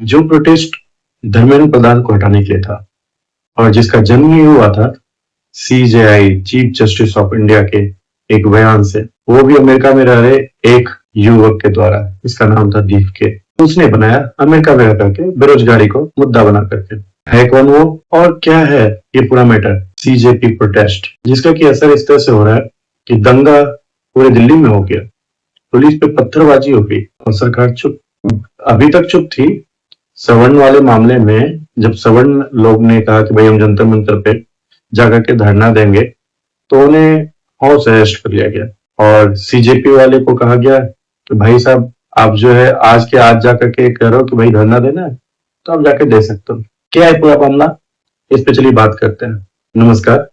जो प्रोटेस्ट धर्मेंद्र प्रधान को हटाने के लिए था और जिसका जन्म ही हुआ था CJI chief justice of India के एक बयान से, वो भी अमेरिका में रह रहे एक युवक के द्वारा, इसका नाम था दीप के। उसने बनाया अमेरिका में रह करके बेरोजगारी को मुद्दा बना करके। है कौन वो और क्या है ये पूरा मैटर? सीजेपी प्रोटेस्ट, जिसका की असर इस तरह से हो रहा है कि दंगा पूरे दिल्ली में हो गया, पुलिस पे पत्थरबाजी हो गई और सरकार चुप। अभी तक चुप थी। सवर्ण वाले मामले में जब सवर्ण लोग ने कहा कि भाई हम जंतर मंतर पे जाकर के धरना देंगे, तो उन्हें हाउस अरेस्ट कर लिया गया और सीजेपी वाले को कहा गया कि भाई साहब आप जो है आज के आज जाकर के कह रहे हो कि भाई धरना देना है, तो आप जाके दे सकते हो। क्या है पूरा मामला, इस पे चलिए बात करते हैं। नमस्कार,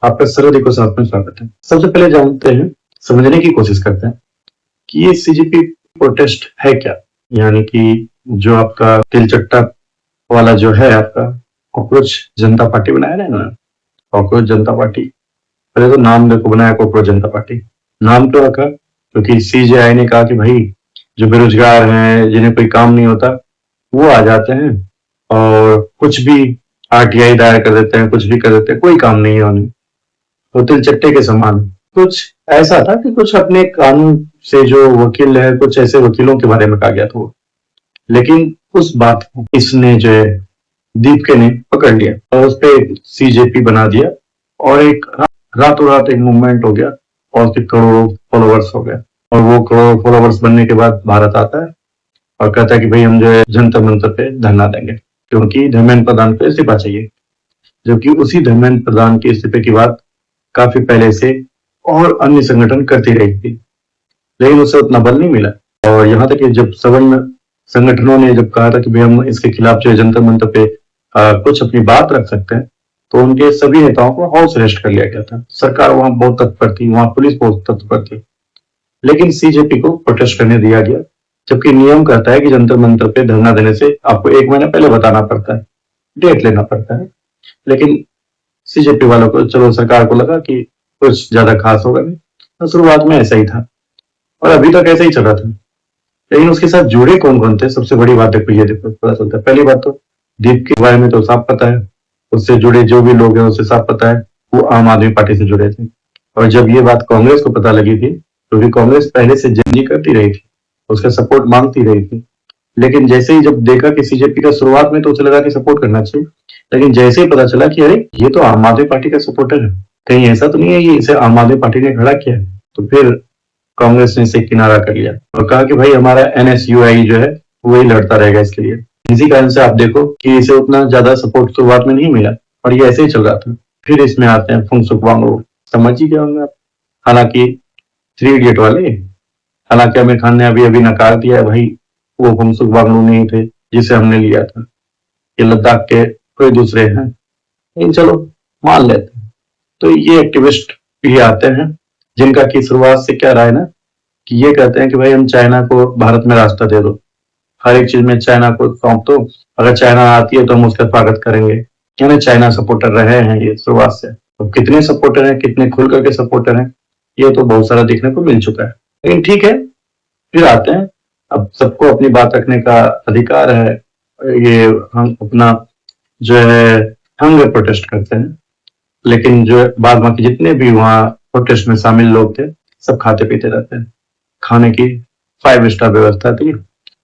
आपका सरहदी को साथ में स्वागत है। सबसे पहले जानते हैं, समझने की कोशिश करते हैं कि ये सीजेपी प्रोटेस्ट है क्या। यानी कि जो आपका तिलचट्टा वाला जो है आपका कॉकरोच जनता पार्टी बनाया ना इन्होंने, कॉकरोच जनता पार्टी। पहले तो नाम देखो बनाया कॉकरोच जनता पार्टी, नाम तो रखा क्योंकि सीजेआई ने कहा कि भाई जो बेरोजगार हैं, जिन्हें कोई काम नहीं होता, वो आ जाते हैं और कुछ भी आरटीआई दायर कर देते हैं, कुछ भी कर देते हैं, कोई काम नहीं है उन्हें, तो तिलचट्टे के समान। कुछ ऐसा था कि कुछ अपने कानून से जो वकील है, कुछ ऐसे वकीलों के बारे में कहा गया था वो। लेकिन उस बात को इसने जो है दीपके ने पकड़ लिया और उस पर सीजेपी बना दिया और एक रातों रात एक मूवमेंट हो गया और उसके करोड़ों फॉलोवर्स हो गए। और वो करोड़ों फॉलोवर्स बनने के बाद भारत आता है और कहता है कि भाई हम जो है जंतर मंतर पे धरना देंगे क्योंकि धर्मेंद्र प्रधान को इस्तीफा चाहिए। जबकि उसी धर्मेंद्र प्रधान के इस्तीफे की बात काफी पहले से और अन्य संगठन करती रही थी, लेकिन उससे उतना बल नहीं मिला। और यहाँ तक कि जब सवर्ण संगठनों ने जब कहा था कि भाई हम इसके खिलाफ जो है जंतर मंतर पे कुछ अपनी बात रख सकते हैं, तो उनके सभी नेताओं को हाउस अरेस्ट कर लिया गया था। सरकार वहां बहुत तत्पर थी, वहां पुलिस बहुत तत्पर थी, लेकिन सीजेपी को प्रोटेस्ट करने दिया गया। जबकि नियम कहता है कि जंतर मंतर पे धरना देने से आपको 1 महीना पहले बताना पड़ता है, डेट लेना पड़ता है। लेकिन सीजेपी वालों को, चलो सरकार को लगा कि कुछ ज्यादा खास होगा नहीं, तो शुरुआत में ऐसा ही था और अभी तक ऐसा ही चल रहा था। लेकिन उसके साथ जुड़े कौन कौन थे, सबसे बड़ी बात देखो ये देखो पता चलता है। पहली बात तो दीप के बारे में तो साफ पता है, उससे जुड़े जो भी लोग हैं उससे साफ पता है वो आम आदमी पार्टी से जुड़े थे। और जब ये बात कांग्रेस को पता लगी थी, क्योंकि कांग्रेस पहले से जंगी करती रही थी, उसका सपोर्ट मांगती रही थी, लेकिन जैसे ही जब देखा कि सीजेपी का, शुरुआत में तो उसे लगा कि सपोर्ट करना चाहिए, लेकिन जैसे ही पता चला कि अरे ये तो आम आदमी पार्टी का सपोर्टर है, कहीं ऐसा तो नहीं है ये इसे आम आदमी पार्टी ने खड़ा किया है, तो फिर कांग्रेस ने इसे किनारा कर लिया और कहा कि भाई हमारा एनएसयूआई जो है वही लड़ता रहेगा इसके लिए। इसी कारण से आप देखो कि इसे उतना ज्यादा सपोर्ट शुरुआत में नहीं मिला और ये ऐसे ही चल रहा था। फिर इसमें आते हैं फुंगसुक वांगडू, समझ ही गए होंगे आप, हालांकि 3 इडियट वाले। हालांकि आमिर खान ने अभी अभी नकार दिया है भाई वो फुंगसुक वांगडू नहीं थे जिसे हमने लिया था, ये लद्दाख के कोई दूसरे हैं, लेकिन चलो मान लेते हैं। तो ये एक्टिविस्ट भी आते हैं जिनका की शुरुआत से क्या रहा है ना, कि ये कहते हैं कि भाई हम चाइना को भारत में रास्ता दे दो, हर एक चीज में चाइना को सौंप दो, अगर चाइना आती है तो हम उसका स्वागत करेंगे। यानी चाइना सपोर्टर रहे हैं ये शुरुआत से। तो कितने सपोर्टर हैं, कितने खुल करके सपोर्टर हैं, ये तो बहुत सारा देखने को मिल चुका है। लेकिन ठीक है, फिर आते हैं, अब सबको अपनी बात रखने का अधिकार है। ये हम अपना जो है हंगर प्रोटेस्ट करते हैं, लेकिन जो बाद बाकी जितने भी वहाँ प्रोटेस्ट में शामिल लोग थे सब खाते पीते रहते हैं। खाने की 5 स्टार व्यवस्था थी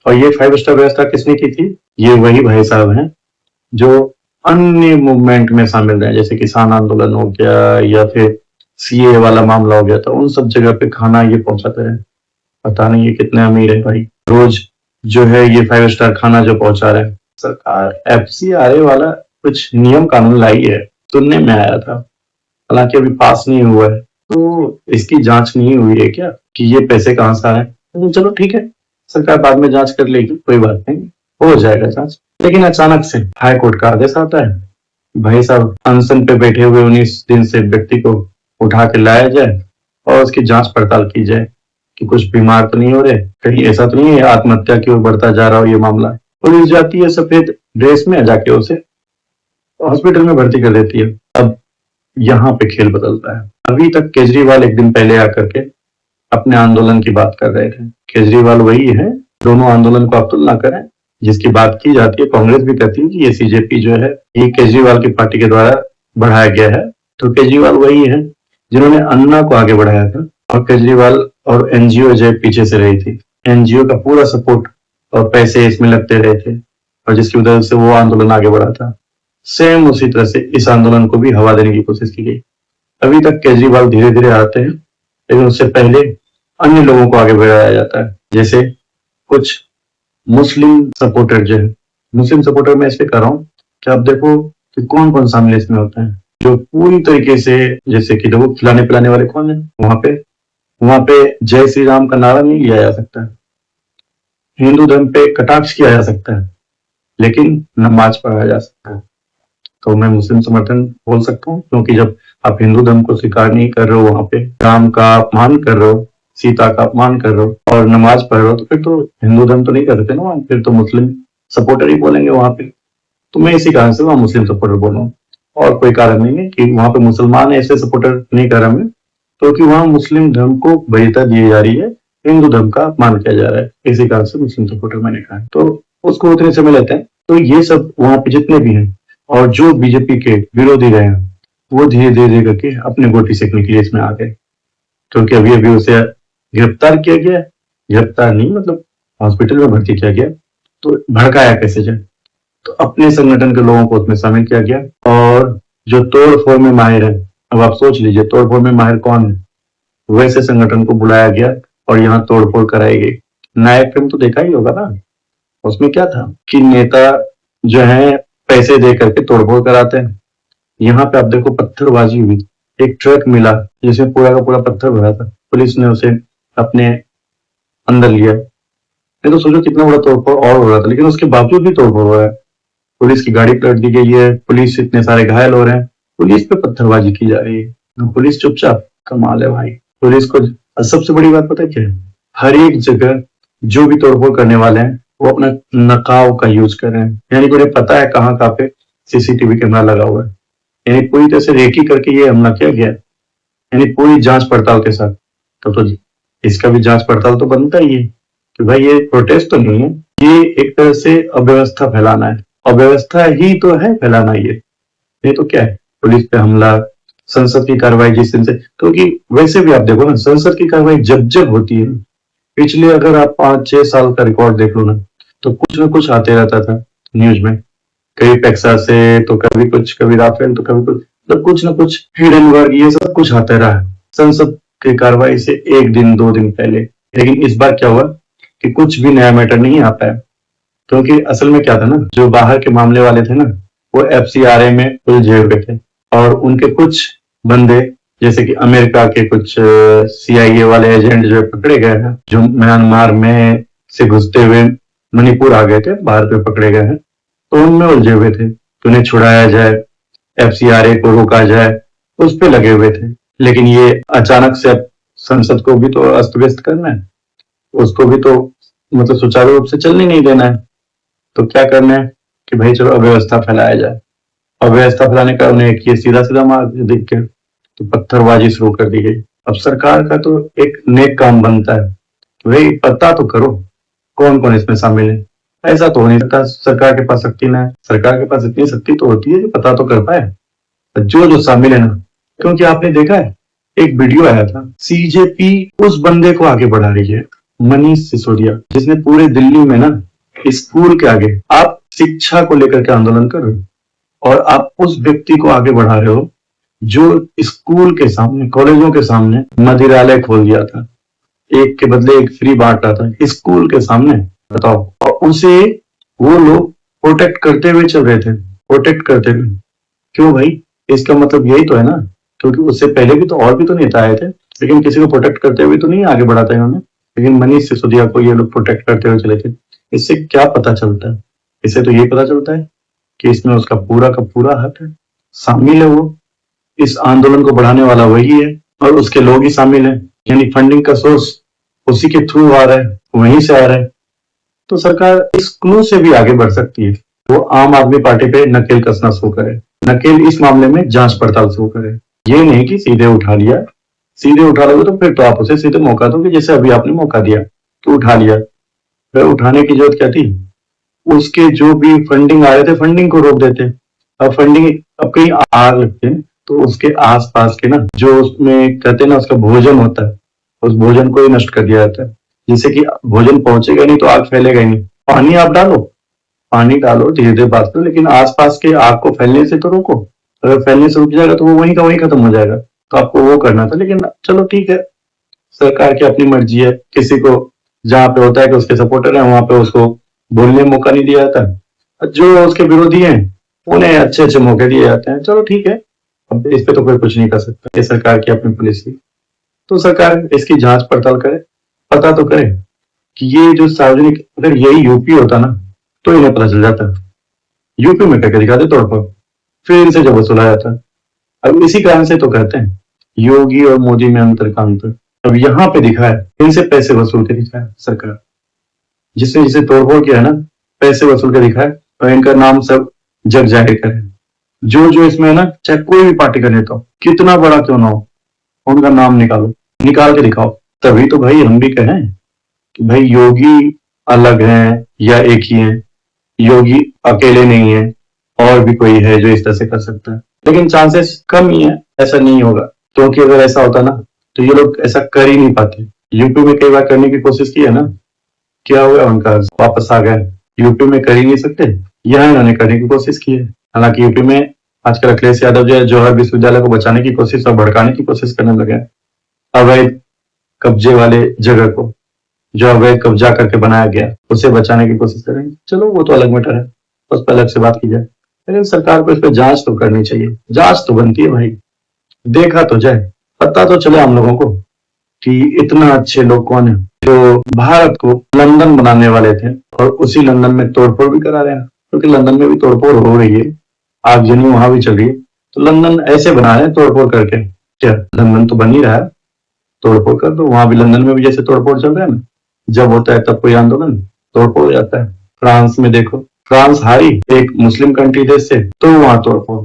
और ये 5 स्टार व्यवस्था किसने की थी? ये वही भाई साहब हैं जो अन्य मूवमेंट में शामिल रहे, जैसे किसान आंदोलन हो गया या फिर सीए वाला मामला हो गया, तो उन सब जगह पे खाना ये पहुंचाते हैं। पता नहीं ये कितने अमीर है भाई, रोज जो है ये 5 स्टार खाना जो पहुंचा रहे हैं। सरकार एफसीआरए वाला कुछ नियम कानून लाई है, सुनने में आया था, हालांकि अभी पास नहीं हुआ है, तो इसकी जांच नहीं हुई है क्या कि ये पैसे कहाँ से आ रहे हैं। तो चलो ठीक है, सरकार बाद में जांच कर लेगी, कोई बात नहीं, हो जाएगा जांच। लेकिन अचानक से हाई कोर्ट का आदेश आता है, भाई साहब अनशन पे बैठे हुए 19 दिन से व्यक्ति को उठा के लाया जाए और उसकी जांच पड़ताल की जाए कि कुछ बीमार तो नहीं हो रहे, कहीं ऐसा तो नहीं है आत्महत्या की ओर बढ़ता जा रहा हो ये मामला। पुलिस जाती है सफेद ड्रेस में, जाके उसे हॉस्पिटल में भर्ती कर देती है। अब यहाँ पे खेल बदलता है। अभी तक केजरीवाल एक दिन पहले आकर के अपने आंदोलन की बात कर रहे थे, केजरीवाल वही है, दोनों आंदोलन को आप तुलना करें जिसकी बात की जाती है, कांग्रेस भी कहती है कि ये सीजेपी जो है ये केजरीवाल की पार्टी के द्वारा बढ़ाया गया है। तो केजरीवाल वही है जिन्होंने अन्ना को आगे बढ़ाया था, और केजरीवाल और एनजीओ जो पीछे से रही थी। एनजीओ का पूरा सपोर्ट और पैसे इसमें लगते रहे थे, और जिसकी वजह से वो आंदोलन आगे बढ़ा था। सेम उसी तरह से इस आंदोलन को भी हवा देने की कोशिश की गई। अभी तक केजरीवाल धीरे धीरे आते हैं, लेकिन उससे पहले अन्य लोगों को आगे बढ़ाया जाता है। जैसे कुछ मुस्लिम सपोर्टर जो है, मुस्लिम सपोर्टर मैं इसलिए कर रहा हूँ कि आप देखो कि कौन कौन शामिल इसमें होता है, जो पूरी तरीके से, जैसे कि देखो खिलाने पिलाने वाले कौन है वहां पे जय श्री राम का नारा नहीं लिया जा सकता है, हिंदू धर्म पे कटाक्ष किया जा सकता है, लेकिन नमाज पढ़ाया जा सकता है। तो मैं मुस्लिम समर्थन बोल सकता हूँ, क्योंकि जब आप हिंदू धर्म को स्वीकार नहीं कर रहे हो, वहां पे राम का अपमान कर रहे हो, सीता का अपमान कर रहे हो और नमाज पढ़ रहे हो, तो फिर तो हिंदू धर्म तो नहीं कर सकते ना, फिर तो मुस्लिम सपोर्टर ही बोलेंगे वहां पे। तो मैं इसी कारण से वहां मुस्लिम सपोर्टर बोल रहा हूँ, और कोई कारण नहीं है कि वहां पे मुसलमान ऐसे सपोर्टर नहीं कर रहा मैं, क्योंकि वहां मुस्लिम धर्म को वरीयता दी जा रही है, हिंदू धर्म का अपमान किया जा रहा है, इसी कारण से मुस्लिम सपोर्टर मैंने कहा है। तो उसको उतने समय लेते हैं। तो ये सब वहां पे जितने भी हैं और जो बीजेपी के विरोधी रहे हैं, वो धीरे धीरे करके अपने गोटी सेकने के लिए इसमें आ गए, क्योंकि अभी अभी उसे गिरफ्तार किया गया, गिरफ्तार नहीं मतलब हॉस्पिटल में भर्ती किया गया, तो भड़काया कैसे जाए, तो अपने संगठन के लोगों को उसमें शामिल किया गया। और जो तोड़ फोड़ में माहिर है, अब आप सोच लीजिए तोड़ फोड़ में माहिर कौन है, वैसे संगठन को बुलाया गया और यहाँ तोड़ फोड़ कराई गई। नायक फिल्म तो देखा ही होगा ना, उसमें क्या था कि नेता जो है पैसे दे करके तोड़फोड़ कराते हैं। यहाँ पे आप देखो पत्थरबाजी हुई, एक ट्रक मिला जिसमें पूरा का पूरा पत्थर भरा था, पुलिस ने उसे अपने अंदर लिया। नहीं तो सोचो कितना बड़ा तोड़फोड़ और हो रहा था, लेकिन उसके बावजूद भी तोड़फोड़ हो रहा है। पुलिस की गाड़ी पलट दी गई है, पुलिस इतने सारे घायल हो रहे हैं, पुलिस पे पत्थरबाजी की जा रही है, पुलिस चुपचाप। कमाल है भाई पुलिस को। सबसे बड़ी बात पता है क्या है, हर एक जगह जो भी तोड़फोड़ करने वाले हैं वो अपना नकाब का यूज कर रहे हैं, यानी कि उन्हें पता है कहाँ कहाँ पे सीसीटीवी कैमरा लगा हुआ है, यानी पूरी तरह से रेकी करके ये हमला किया गया है, यानी पूरी जांच पड़ताल के साथ। तो इसका भी जांच पड़ताल तो बनता ही है कि भाई ये प्रोटेस्ट तो नहीं है, ये एक तरह से अव्यवस्था फैलाना है, अव्यवस्था ही तो है फैलाना ये तो क्या है, पुलिस पे हमला, संसद की कार्रवाई जिस दिन से, क्योंकि वैसे भी आप देखो ना संसद की कार्रवाई जब जब होती है, पिछले अगर आप 5-6 साल का रिकॉर्ड देख लो ना, तो कुछ ना कुछ आते रहता था न्यूज में, कभी पेक्सा से तो कभी कुछ, कभी राफेल तो कभी कुछ, तो कुछ ना कुछ हिडन वर्ग ये सब कुछ आता रहा है संसद की कार्रवाई से 1 दिन 2 दिन पहले। लेकिन इस बार क्या हुआ कि कुछ भी नया मैटर नहीं आ पाया, क्योंकि असल में क्या था ना, जो बाहर के मामले वाले थे ना वो एफसीआरए में उलझे हुए थे, और उनके कुछ बंदे जैसे कि अमेरिका के कुछ सीआईए वाले एजेंट जो पकड़े गए हैं, जो म्यांमार में से घुसते हुए मणिपुर आ गए थे, बाहर पे पकड़े गए हैं, तो उनमें उलझे हुए थे कि उन्हें छुड़ाया जाए, एफसीआरए को रोका जाए, उस पे लगे हुए थे। लेकिन ये अचानक से अब संसद को भी तो अस्त व्यस्त करना है, उसको भी तो मतलब सुचारू रूप से चलने नहीं देना है, तो क्या करना है कि भाई चलो अव्यवस्था फैलाया जाए। अव्यवस्था फैलाने का उन्हें एक ये सीधा सीधा मार्ग दिख गया, तो पत्थरबाजी शुरू कर दी गई। अब सरकार का तो एक नेक काम बनता है, भाई पता तो करो कौन कौन इसमें शामिल है। ऐसा तो हो नहीं सकता सरकार के पास शक्ति ना है, सरकार के पास इतनी शक्ति तो होती है कि पता तो कर पाए जो जो शामिल है ना। क्योंकि आपने देखा है एक वीडियो आया था, सीजेपी उस बंदे को आगे बढ़ा रही है, मनीष सिसोदिया, जिसने पूरे दिल्ली में ना स्कूल के आगे, आप शिक्षा को लेकर के आंदोलन कर रहे हो और आप उस व्यक्ति को आगे बढ़ा रहे हो जो स्कूल के सामने, कॉलेजों के सामने मदिरालय खोल दिया था, एक के बदले एक फ्री बांट रहा था स्कूल के सामने, बताओ। और उसे वो लोग प्रोटेक्ट करते हुए चल रहे थे, प्रोटेक्ट करते हुए। क्यों भाई, इसका मतलब यही तो है ना, क्योंकि उससे पहले भी तो और भी तो नेता आए थे, लेकिन किसी को प्रोटेक्ट करते हुए तो नहीं आगे बढ़ा था इन्होंने, लेकिन मनीष सिसोदिया को ये लोग प्रोटेक्ट करते हुए चले थे। इससे क्या पता चलता है, इससे तो ये पता चलता है कि इसमें उसका पूरा का पूरा हक है, शामिल है वो, इस आंदोलन को बढ़ाने वाला वही है और उसके लोग ही शामिल हैं, यानी फंडिंग का सोर्स उसी के थ्रू आ रहा है, वहीं से आ रहा है। तो सरकार इस क्लू से भी आगे बढ़ सकती है, वो आम आदमी पार्टी पे नकेल कसना शुरू करे, नकेल इस मामले में जांच पड़ताल शुरू करे, ये नहीं कि सीधे उठा लिया, सीधे उठा लोगे तो फिर तो आप उसे सीधे मौका दोगे, जैसे अभी आपने मौका दिया तो उठा लिया, फिर उठाने की जरूरत क्या थी, उसके जो भी फंडिंग आ रहे थे फंडिंग को रोक देते। अब फंडिंग अब कहीं आग लगते हैं तो उसके आसपास के ना जो उसमें कहते हैं ना उसका भोजन होता है उस भोजन को ही नष्ट कर दिया जाता है, जिससे कि भोजन पहुंचेगा नहीं तो आग फैलेगा ही नहीं। पानी आप डालो, पानी डालो, धीरे धीरे बात करो, लेकिन आसपास के आग को फैलने से तो रोको। अगर फैलने से रुक जाएगा तो वो वहीं का वहीं खत्म हो जाएगा। तो आपको वो करना था, लेकिन चलो ठीक है, सरकार की अपनी मर्जी है। किसी को जहाँ पे होता है कि उसके सपोर्टर है वहां पे उसको बोलने का मौका नहीं दिया जाता, जो उसके विरोधी हैं उन्हें अच्छे अच्छे मौके दिए जाते हैं। चलो ठीक है, अब इस पे तो कोई कुछ नहीं कर सकता, ये सरकार की अपनी पॉलिसी। तो सरकार इसकी जांच पड़ताल करे, पता तो करे कि ये जो सार्वजनिक, अगर यही यूपी होता ना तो इन्हें पता चल जाता। यूपी में करके दिखाते तोड़फोड़, फिर इनसे जब वसूला जाता। अब इसी कारण से तो कहते हैं योगी और मोदी में अंतर का अंतर। अब यहाँ पे दिखा है, इनसे पैसे वसूल के दिखा है सरकार, जिसने जिसे तोड़फोड़ किया है ना, पैसे वसूल के दिखा है और इनका नाम सब जग जाहिर करे। जो जो इसमें है ना, चाहे कोई भी पार्टी का नेता हो, कितना बड़ा क्यों ना हो, उनका नाम निकालो, निकाल के दिखाओ। तभी तो भाई हम भी कहें कि भाई योगी अलग हैं या एक ही हैं, योगी अकेले नहीं है, और भी कोई है जो इस तरह से कर सकता है। लेकिन चांसेस कम ही है, ऐसा नहीं होगा, क्योंकि अगर ऐसा होता ना तो ये लोग ऐसा कर ही नहीं पाते। यूपी में कई बार करने की कोशिश की है ना, क्या हुआ उनका, वापस आ गए। यूपी में कर ही नहीं सकते, यहाँ इन्होंने करने की कोशिश की है। हालांकि यूपी में आजकल अखिलेश यादव जो है जवाहर विश्वविद्यालय को बचाने की कोशिश और भड़काने की कोशिश करने लगे हैं। अवैध कब्जे वाले जगह को, जो अवैध कब्जा करके बनाया गया, उसे बचाने की कोशिश करेंगे। चलो वो तो अलग मैटर है, उस पर अलग से बात की जाए। लेकिन सरकार को इस पर जांच तो करनी चाहिए, जांच तो बनती है भाई, देखा तो जाए, पता तो चले हम लोगों को कि इतना अच्छे लोग कौन है जो भारत को लंदन बनाने वाले थे और उसी लंदन में तोड़फोड़ भी करा रहे हैं। क्योंकि लंदन में भी तोड़फोड़ हो रही है, आगजनी वहां भी चल रही है। तो लंदन ऐसे बना रहे हैं तोड़फोड़ करके, क्या लंदन तो बन ही रहा है, तोड़फोड़ कर दो। वहां भी लंदन में भी जैसे तोड़फोड़ चल रहा है ना, जब होता है तब कोई आंदोलन तोड़फोड़ हो जाता है। फ्रांस में देखो, फ्रांस हारी एक मुस्लिम कंट्री देश से तो वहां तोड़फोड़,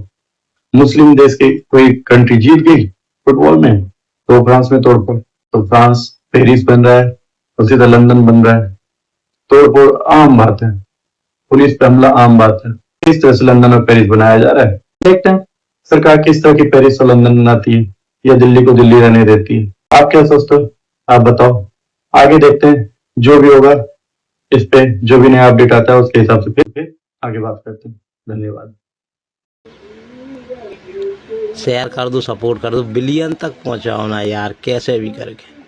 मुस्लिम देश की कोई कंट्री जीत गई फुटबॉल में तो फ्रांस में तोड़फोड़। तो फ्रांस पेरिस बन रहा है, उसी तरह लंदन बन रहा है, तोड़फोड़ आम बात है, पुलिस पे हमला आम बात है। किस तरह से लंदन और पेरिस बनाया जा रहा है, देखते हैं सरकार किस तरह की पेरिस और लंदन बनाती है या दिल्ली को दिल्ली रहने देती है। आप क्या सोचते हो, आप बताओ, आगे देखते हैं जो भी होगा। इस पे जो भी नया अपडेट आता है उसके हिसाब से फिर आगे बात करते हैं। धन्यवाद। शेयर कर दो, सपोर्ट कर दो, बिलियन तक पहुंचाओ ना यार, कैसे भी करके।